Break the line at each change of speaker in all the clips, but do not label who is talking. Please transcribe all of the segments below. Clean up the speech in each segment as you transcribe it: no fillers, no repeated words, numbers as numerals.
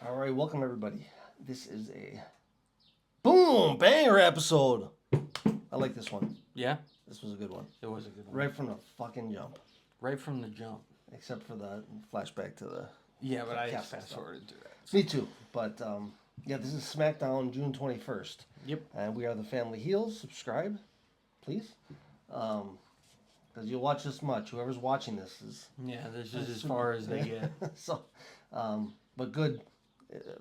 All right, welcome everybody. This is a boom banger episode. I like this one.
Yeah,
This was a good one.
it was a good one.
Right from the fucking jump,
Right from the jump.
except for the flashback to the.
Yeah, but I
Castle
fast
stuff.
forwarded to that.
Me too, but yeah, this is Smackdown June 21st,
Yep.
and we are the Family Heels. Subscribe, please, because you'll watch this much. Whoever's watching this is
Yeah, this is as far as they get.
so, but good,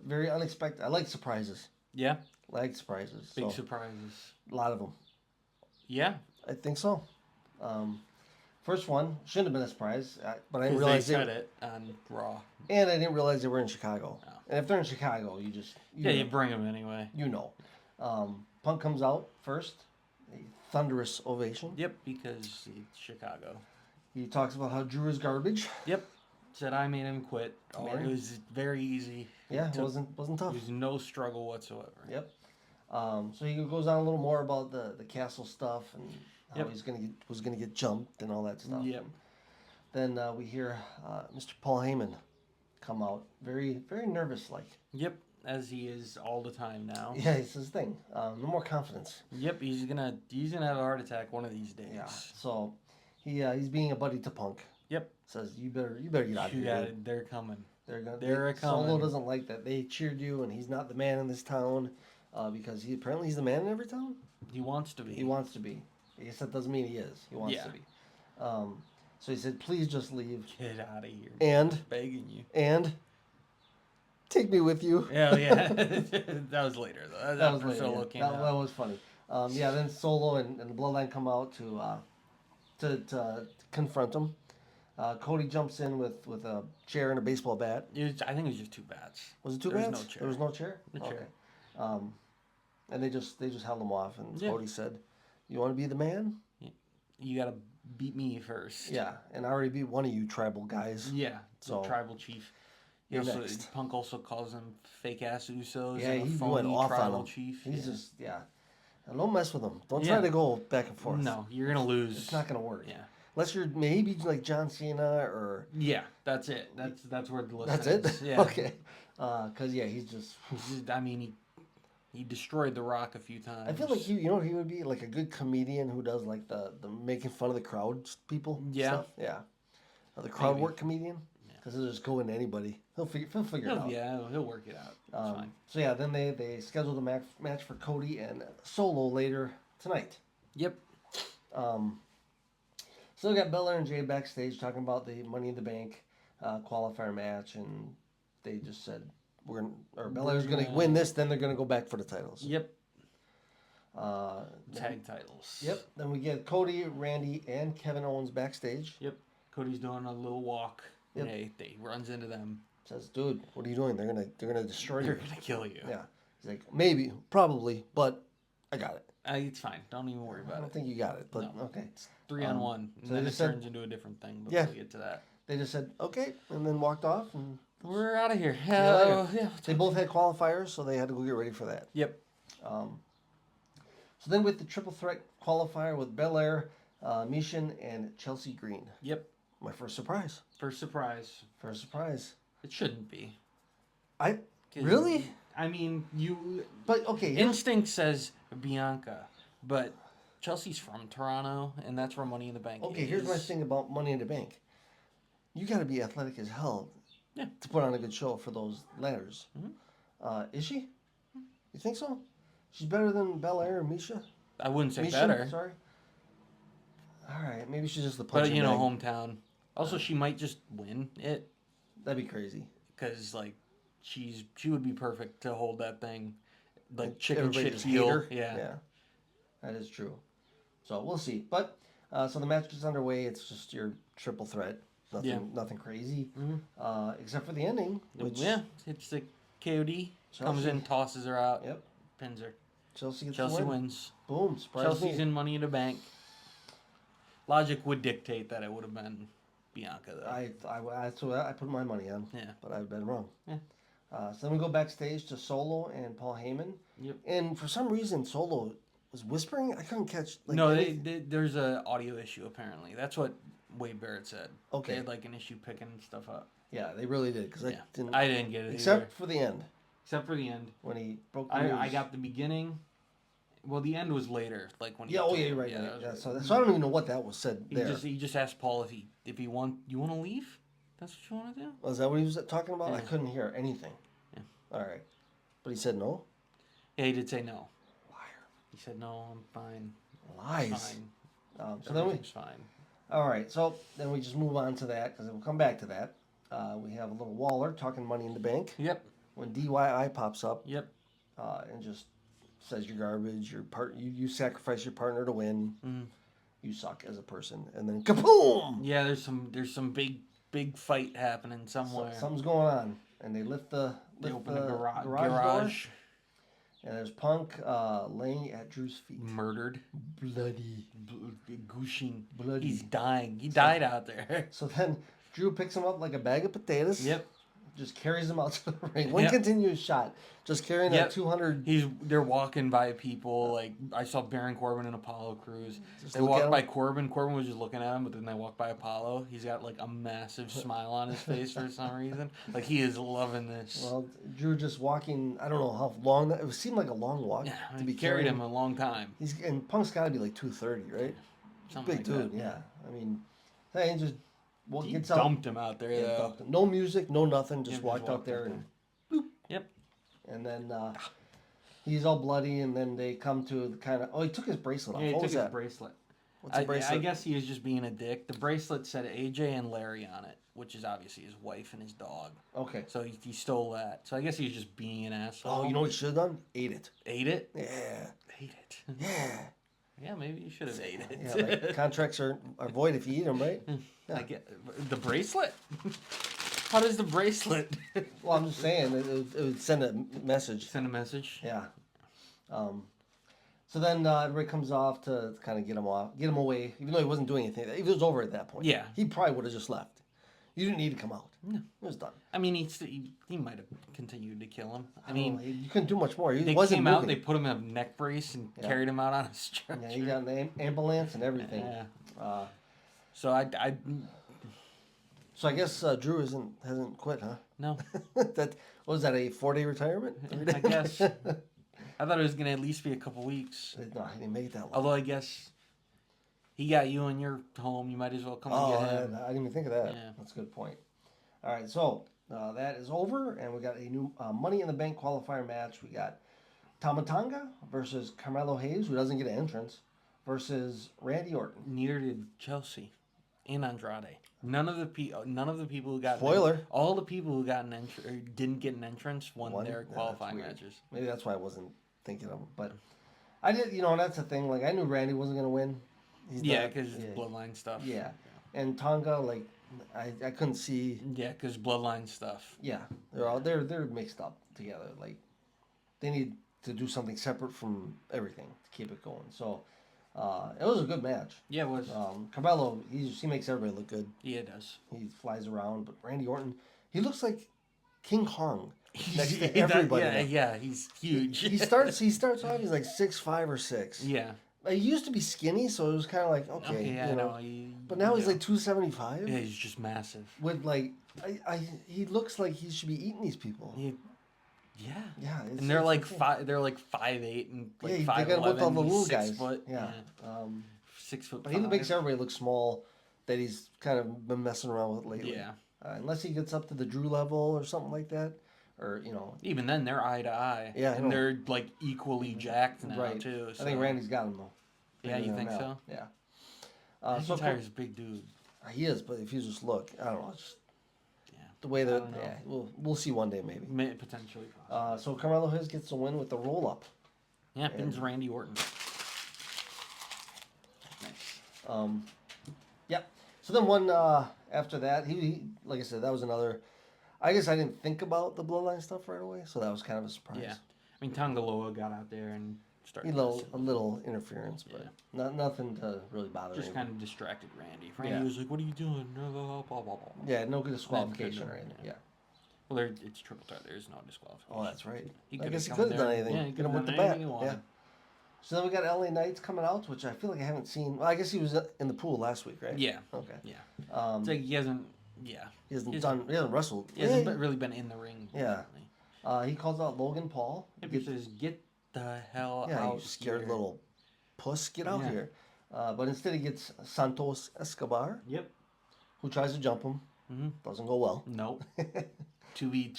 very unexpected. I like surprises.
Yeah,
I like surprises.
big
So,
surprises.
a lot of them.
Yeah,
I think so. First one shouldn't have been a surprise, but I didn't
because they
realize
said it on Raw.
and I didn't realize they were in Chicago.
Oh.
And if they're in Chicago, you just
Yeah, you bring them anyway.
you know. Punk comes out first, a thunderous ovation.
Yep, because it's Chicago.
He talks about how Drew is garbage.
Yep, said I made him quit. Oh,
Man.
it was very easy.
Yeah, it
Took-
wasn't tough.
There was no struggle whatsoever.
Yep. So he goes on a little more about the castle stuff and how
Yep.
was gonna get jumped and all that stuff.
Yep.
Then we hear Mr. Paul Heyman come out, very very nervous like.
Yep, as he is all the time now.
Yeah, it's his thing. No more confidence.
Yep, he's gonna have a heart attack one of these days.
Yeah. So he's being a buddy to Punk.
Yep.
Says you better get out of
You
here.
got
dude."
it. They're coming.
They're Solo
coming.
doesn't like that. They cheered you, and he's not the man in this town because he's the man in every town.
He wants to be.
He wants to be. I guess that doesn't mean he is. He wants
Yeah.
to be. So he said, "Please just leave
Get out of here.
and
Begging you.
take me with you."
Hell yeah. That was later though.
That was
After
later,
Solo
yeah.
came
that
out.
was funny. Yeah, then Solo and the Bloodline come out to confront him. Cody jumps in with a chair and a baseball bat.
I think it was just two bats.
Was it two
There was
bats?
no chair.
There was no chair.
No chair.
And they just held him off, and
Yeah.
Cody said, "You want to be the man?"
You gotta beat me first.
Yeah, and I already beat one of you tribal guys.
Yeah.
So,
The tribal chief.
you're next.
Punk also calls them fake ass Usos.
Yeah,
and a
he
phony
went off on
tribal
him.
chief.
He's
yeah.
just And don't mess with him. Don't
Yeah.
try to go back and forth.
No, you're gonna lose.
It's not gonna work.
Yeah.
Unless you're maybe like John Cena or.
Yeah, that's it. That's where the list
That's
ends.
it.
Yeah.
Okay. Because he's just.
I mean, he destroyed The Rock a few times.
I feel like he would be like a good comedian who does like the making fun of the crowd people.
Yeah.
Stuff. Yeah. Or the crowd
Maybe.
work comedian. Because he'll just go into anybody. He'll figure it out.
Yeah, he'll work it out. It's fine.
So yeah, then they scheduled a match for Cody and Solo later tonight.
Yep.
So we got Belair and Jay backstage talking about the Money in the Bank qualifier match, and they just said Belair's gonna win this, then they're gonna go back for the titles.
Yep.
Then-
Tag titles.
Yep. Then we get Cody, Randy, and Kevin Owens backstage.
Yep. Cody's doing a little walk.
Yep.
And they runs into them.
Says, "Dude, what are you doing? They're gonna destroy
They're
you."
gonna kill you.
Yeah. He's like, "Maybe, probably, but I got it.
It's fine. Don't even worry
I
about
don't
it.
think you got it, but
No.
okay."
3-on-1. And
so
then
they
it
just said-
turns into a different thing. But
Yeah.
we'll get to that.
They just said, "Okay," and then walked off, and
We're out of here.
you later.
Yeah.
they both had qualifiers, so they had to go get ready for that.
Yep.
So then with the triple threat qualifier with Belair, Mishin, and Chelsea Green.
Yep.
My first surprise.
First surprise.
First surprise.
It shouldn't be. 'Cause
Really?
I mean,
But okay, here's,
instinct says Bianca, but Chelsea's from Toronto, and that's where Money in the Bank
okay,
is.
here's my thing about Money in the Bank. You got to be athletic as hell
Yeah.
to put on a good show for those ladders.
Mhm.
Is she? You think so? She's better than Belair or Misha?
I wouldn't say
Misha,
better,
sorry. All right, maybe she's just the punch.
but hometown. Also, she might just win it
That'd be crazy.
because she would be perfect to hold that thing, like chicken
Everybody
shit
just
heel.
hate her.
Yeah.
That is true. So we'll see. But so the match is underway. It's just your triple threat. Nothing crazy.
Mhm.
Except for the ending, which
It's the KOD comes
Chelsea.
in, tosses her out,
Yep.
pins her.
Chelsea gets
Chelsea
the win.
wins.
Boom! Surprise
Chelsea's
me.
in Money in the Bank. Logic would dictate that it would have been Bianca, though.
That's what I put my money on.
Yeah.
But I've been wrong.
Yeah.
So then we go backstage to Solo and Paul Heyman.
Yep.
And for some reason, Solo was whispering. I couldn't catch.
No,
anything.
there's a audio issue apparently. That's what Wade Barrett said.
Okay.
They had like an issue picking stuff up.
Yeah, they really did. Because
I didn't get it
except
either.
for the end.
Except for the end.
When he broke the
I
news.
got the beginning. Well, the end was later. Like when he
Yeah,
told
you're
him.
right.
Yeah,
Yeah, so I don't even know what that was said there.
He just asked Paul if he want to leave. That's what you want to do.
Was that what he was talking about?
Yeah.
I couldn't hear anything.
Yeah.
All right, but he said no.
Yeah, he did say no.
Liar.
He said no. I'm fine.
Lies.
Fine.
So then
Everything's fine.
All right, so then we just move on to that because we'll come back to that. We have a little Waller talking Money in the Bank.
Yep.
When DIY pops up.
Yep.
And just says you're garbage. You sacrifice your partner to win.
Mm.
You suck as a person, and then kaboom!
Yeah, there's some big fight happening somewhere.
Something's going on, and they
They open the
garage door, and there's Punk laying at Drew's feet,
murdered,
bloody,
gushing,
bloody.
He's dying. He died out there.
So then Drew picks him up like a bag of potatoes.
Yep.
Just carries him out to the ring. One continuous shot. Just carrying a 200.
They're walking by people. Like I saw Baron Corbin and Apollo Crews.
Just
They walked by Corbin. Corbin was just looking at him, but then they walked by Apollo. He's got like a massive smile on his face for some reason. Like he is loving this.
Well, Drew just walking. I don't know how long that. It seemed like a long walk
Yeah,
to be
carried
carrying
him a long time.
And Punk's got to be like 230, right?
Something
Big
like
dude.
that.
Yeah. I mean, he just
He
gets
dumped him out there.
out.
Though.
No music, no nothing. Just
Just
walked out
walked
there
out
and.
Yep.
And then he's all bloody, and then they come to the kind of. Oh, he took his bracelet off.
Yeah, he
What
took
was
his
that?
bracelet.
What's the bracelet?
I guess he was just being a dick. The bracelet said AJ and Larry on it, which is obviously his wife and his dog.
Okay.
So he stole that. So I guess he was just being an asshole.
Oh, you know what he should have done? Ate it.
Ate it?
Yeah.
Ate it.
Yeah.
Yeah, maybe you should have ate it.
Yeah, right. Contracts are void if you eat them, right?
I get the bracelet. How does the bracelet
Well, I'm just saying it would send a message.
send a message?
Yeah. So then everybody comes off to kind of get him away, even though he wasn't doing anything. It was over at that point.
Yeah.
He probably would have just left. You didn't need to come out.
No.
It was done.
I mean, he might have continued to kill him. I
I
mean,
mean, you couldn't do much more. He
they
wasn't
came out,
moving.
they put him in a neck brace and carried him out on a stretcher.
Yeah, he got an ambulance and everything.
Yeah. So I
So I guess Drew hasn't quit, huh?
no.
That was that a 4-day retirement?
I guess. I thought it was gonna at least be a couple weeks.
No, he didn't make it that long.
Although I guess he got you in your home, you might as well come and get him.
I didn't even think of that.
Yeah.
That's a good point. All right, so that is over, and we got a new Money in the Bank qualifier match. We got Tamatanga versus Carmelo Hayes, who doesn't get an entrance, versus Randy Orton.
Neither did Chelsea and Andrade. None of the people who got
Spoiler.
all the people who got didn't get an entrance won their
Yeah,
qualifying
that's weird.
matches.
Maybe that's why I wasn't thinking of him. But I did, and that's the thing. Like, I knew Randy wasn't going to win. He's
Yeah,
not-
because bloodline stuff.
Yeah. And Tonga, like, I couldn't see.
Yeah, because bloodline stuff.
Yeah, they're mixed up together. Like, they need to do something separate from everything to keep it going. So, it was a good match.
Yeah, it was.
Carmelo, he makes everybody look good.
Yeah, it does.
He flies around, but Randy Orton, he looks like King Kong next
He
to everybody.
Yeah, he's huge.
He starts off, he's like 6'5" or 6.
Yeah.
He used to be skinny, so it was kind of like okay,
I know.
But now he's like 275.
Yeah, he's just massive.
With like, he looks like he should be eating these people.
Yeah.
Yeah,
And they're like 5'8" and like
they
5'11".
got him with all the little
6
guys.
foot.
Yeah.
6 foot.
But he makes everybody look small that he's kind of been messing around with lately.
Yeah.
Unless he gets up to the Drew level or something like that, or
Even then, they're eye to eye.
Yeah, I
and
know.
they're like equally jacked now
right.
too. So.
I think Randy's got him though.
Yeah, you think
now.
so?
Yeah.
McIntyre's a big dude.
He is, but if you just look, I don't know, it's just
Yeah.
the way that
don't know.
we'll see one day maybe.
Potentially. Possibly.
So Carmelo Hayes gets the win with the roll up.
Yeah, pins Randy Orton. Nice.
Yep. So then one after that, he like I said, that was another. I guess I didn't think about the bloodline stuff right away, so that was kind of a surprise.
Yeah. I mean, Tongaloa got out there and started.
A little interference, but nothing to really bother.
Just
anybody.
kind of distracted Randy. Randy was like, "What are you doing?" Blah, blah, blah.
Yeah, no good disqualification or anything. Yeah.
Well, it's triple threat. There's no disqualification.
Oh, that's right.
He
I guess he
come
could have
there.
done anything.
Yeah, he
Get him
could've
with the
done
bat.
anything he
Yeah.
wanted.
So then we got LA Knights coming out, which I feel like I haven't seen. Well, I guess he was in the pool last week, right?
Yeah.
Okay.
Yeah. It's like he hasn't. Yeah.
He hasn't wrestled.
He hasn't really been in the ring.
Yeah.
Recently.
He calls out Logan Paul.
He says, "Get the hell
Yeah,
out
you scared
here."
little puss, get out
Yeah.
here. But instead he gets Santos Escobar,
Yep.
who tries to jump him.
Mm-hmm.
Doesn't go well.
Nope. to be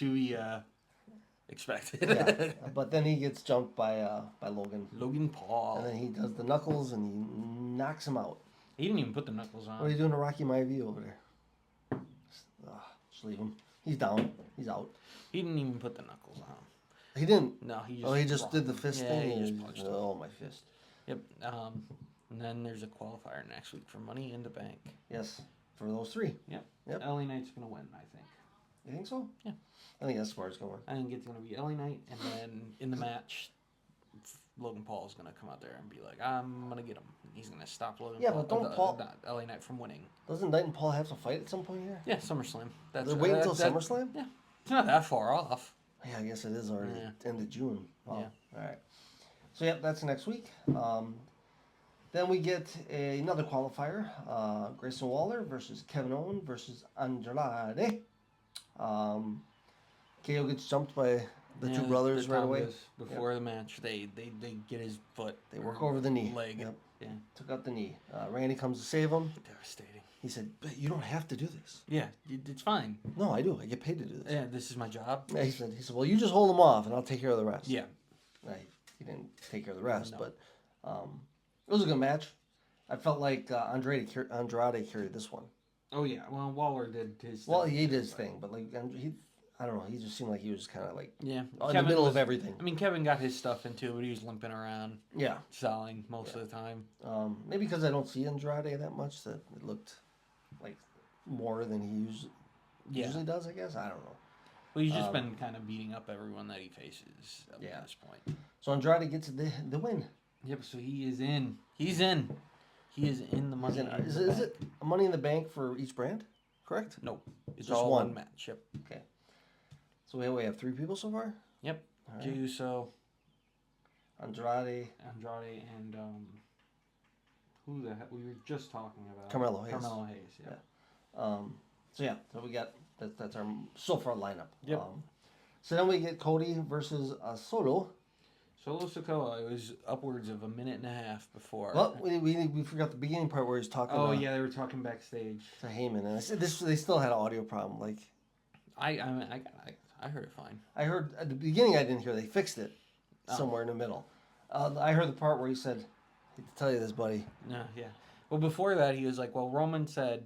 expected.
Yeah. But then he gets jumped by Logan.
Logan Paul.
And then he does the knuckles and he knocks him out.
He didn't even put the knuckles on.
What are you doing to Rocky Maivia over there? Just leave him. He's down. He's out.
He didn't even put the knuckles on.
He didn't.
No, he just.
Oh, he just did the fist thing.
He just punched him.
Oh, my fist.
Yep. And then there's a qualifier next week for Money in the Bank.
Yes, for those three.
Yep.
Yep.
LA Knight's gonna win, I think.
You think so?
Yeah.
I think Escobar's going to win.
I think it's gonna be LA Knight, and then in the match, Logan Paul's gonna come out there and be like, "I'm gonna get him." He's gonna stop Logan.
Yeah,
Paul,
but don't Paul-
not LA Knight from winning.
Doesn't Knight and Paul have to fight at some point here?
Yeah, SummerSlam.
They're waiting until SummerSlam?
Yeah, it's not that far off.
Yeah, I guess it is already end of June. Wow.
Yeah.
All right. So, yeah, that's next week. Then we get another qualifier. Grayson Waller versus Kevin Owens versus Andrade. KO gets jumped by the two brothers right away.
Before the match, they get his foot.
They work over the knee.
Leg.
Yep.
Yeah.
Took out the knee. Randy comes to save him.
Devastating.
He said, "But you don't have to do this."
Yeah, it's fine.
No, I do. I get paid to do this.
Yeah, this is my job.
Yeah, he said, "Well, you just hold them off, and I'll take care of the rest."
Yeah.
Right. He didn't take care of the rest,
No.
but it was a good match. I felt like Andrade carried this one.
Oh yeah. Well, Waller did his.
Well, he did his thing, but like I don't know. He just seemed like he was kind of like
Yeah.
in the middle of everything.
I mean, Kevin got his stuff into it. He was limping around,
Yeah.
selling most of the time.
Maybe because I don't see Andrade that much, that it looked like more than he usually does. I guess I don't know.
Well, he's just been kind of beating up everyone that he faces at this point.
So Andrade gets the win.
Yep. So he is in. He's in. He is in the Money.
Is it Money in the Bank for each brand? Correct.
Nope. It's
Just
all
one.
one match. Yep.
Okay. So we have 3 people so far.
Yep.
All right.
Jey Uso,
Andrade,
and who the heck we were just talking about?
Carmelo Hayes.
Carmelo Hayes. Yeah.
So we got that's our so far lineup.
Yep.
So then we get Cody versus Solo.
Solo Sikoa, it was upwards of a minute and a half before.
Well, we forgot the beginning part where he's talking.
Oh yeah, they were talking backstage
to Heyman, and I said this. They still had an audio problem. Like
I heard it fine.
I heard at the beginning. I didn't hear. They fixed it somewhere in the middle. I heard the part where he said, "I hate to tell you this, buddy."
No, yeah. Well, before that, he was like, "Well, Roman said,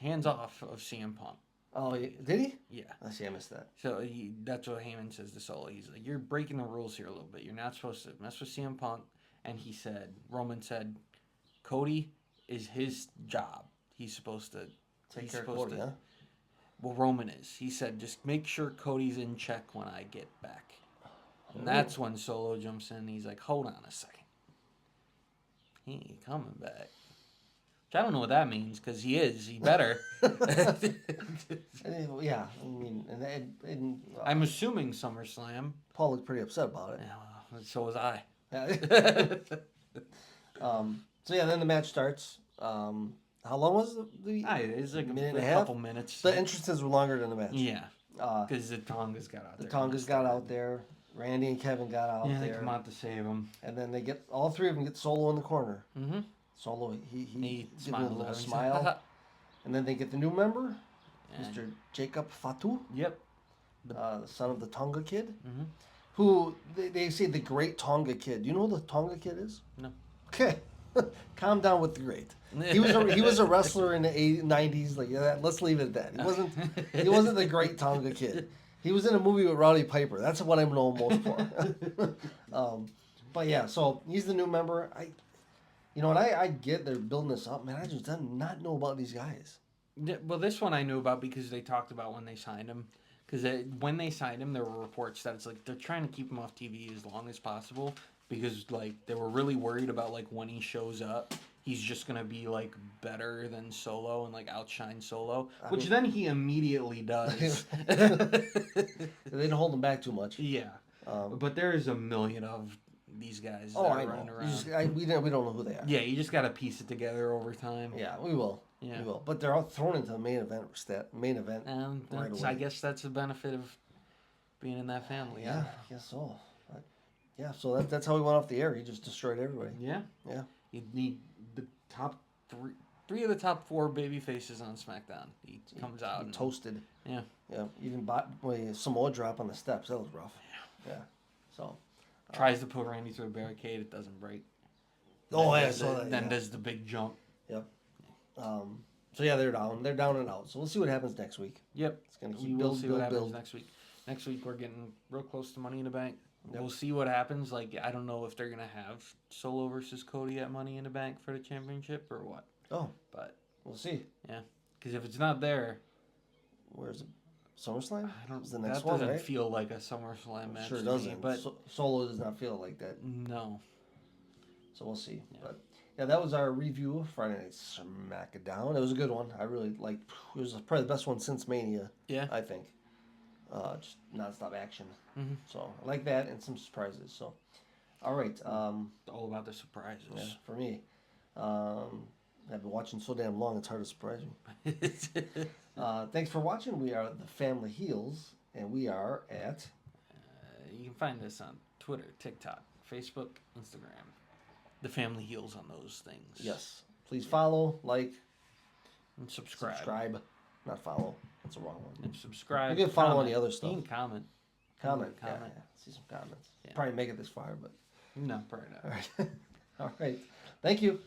hands off of CM Punk."
Oh, did he?
Yeah.
I see. I missed that.
So that's what Heyman says to Solo. He's like, "You're breaking the rules here a little bit. You're not supposed to mess with CM Punk." And Roman said, Cody is his job. He's supposed to
Take care of Cody, huh?
Well, Roman is. He said, just make sure Cody's in check when I get back. And that's when Solo jumps in. And he's like, hold on a second. He ain't coming back. Which I don't know what that means, because he is. He better.
Yeah, I mean, and
I'm assuming SummerSlam.
Paul looked pretty upset about it.
Yeah, well, so was I.
So yeah, then the match starts. How long was the
It's like
minute and
a
a half?
couple minutes.
The entrances were longer than the match.
Yeah, because the Tongas got out there.
The Tongas got out there. Randy and Kevin got out
Yeah,
there.
they come out to save him.
And then all 3 of them get Solo in the corner.
Mm-hmm.
Solo, he gives him a
smiles
little
at him.
smile. And then they get the new member,
And-
Mr. Jacob Fatu,
Yep.
the son of the Tonga Kid,
Mm-hmm.
who they say the Great Tonga Kid. Do you know who the Tonga Kid is?
No.
Okay. Calm down with the great. He was a wrestler in the 90s. Like let's leave it at that. He wasn't the Great Tonga Kid. He was in a movie with Rowdy Piper. That's what I'm known most for. But yeah, so he's the new member. I get they're building this up, man. I just did not know about these guys.
Yeah, well, this one I knew about because they talked about when they signed him. Because when they signed him, there were reports that it's like they're trying to keep him off TV as long as possible because like they were really worried about like when he shows up, he's just gonna be like better than Solo and like outshine Solo, which then he immediately does.
They didn't hold him back too much.
Yeah, but there is a million of these guys
Oh,
that
I
are
know.
running
You
around.
just, we don't know who they are.
Yeah, you just got to piece it together over time.
Yeah, we will.
Yeah.
We will. But they're all thrown into the main event. Right
I
away.
guess that's the benefit of being in that family.
Yeah, I guess so. But, yeah, so that's how we went off the air. He just destroyed everybody.
Yeah.
Yeah.
You need the top three of the top 4 baby faces on SmackDown. He comes out and
Toasted.
Yeah.
Yeah. Even Samoa drop on the steps. That was rough. Yeah. So.
Tries to put Randy through a barricade. It doesn't break.
Oh,
Then
yeah, I
does
saw
the-
that.
Then
Yeah.
does the big jump.
Yep. So yeah, they're down. They're down and out. So we'll see what happens next week.
Yep.
It's gonna
We
keep
will see what happens
build.
next week. Next week we're getting real close to Money in the Bank.
Yep.
We'll see what happens. Like, I don't know if they're gonna have Solo versus Cody at Money in the Bank for the championship or what.
Oh,
But
we'll see.
because if it's not there,
Where's it? SummerSlam?
I don't.
It's the next
that
one,
doesn't
right?
feel like a SummerSlam match.
Sure
to
doesn't.
Me, but
Solo does not feel like that.
no.
So we'll see.
Yeah.
But yeah, that was our review of Friday Night Smackdown. It was a good one. I really liked. It was probably the best one since Mania.
Yeah.
I think. Just nonstop action.
Mhm.
So I like that and some surprises. So, all right.
It's all about the surprises.
Yeah, for me, I've been watching so damn long. It's hard to surprise me. Thanks for watching. We are the Family Heels, and we are at.
You can find us on Twitter, TikTok, Facebook, Instagram. The Family Heals on those things.
Yes. Please follow, like,
And subscribe.
subscribe. Not follow. That's the wrong one.
And subscribe.
You can follow on
comment.
the other stuff.
You can comment.
Comment.
Comment.
Yeah. See some comments.
Yeah.
Probably make it this far, but
No, probably not.
all right. All right. Thank you.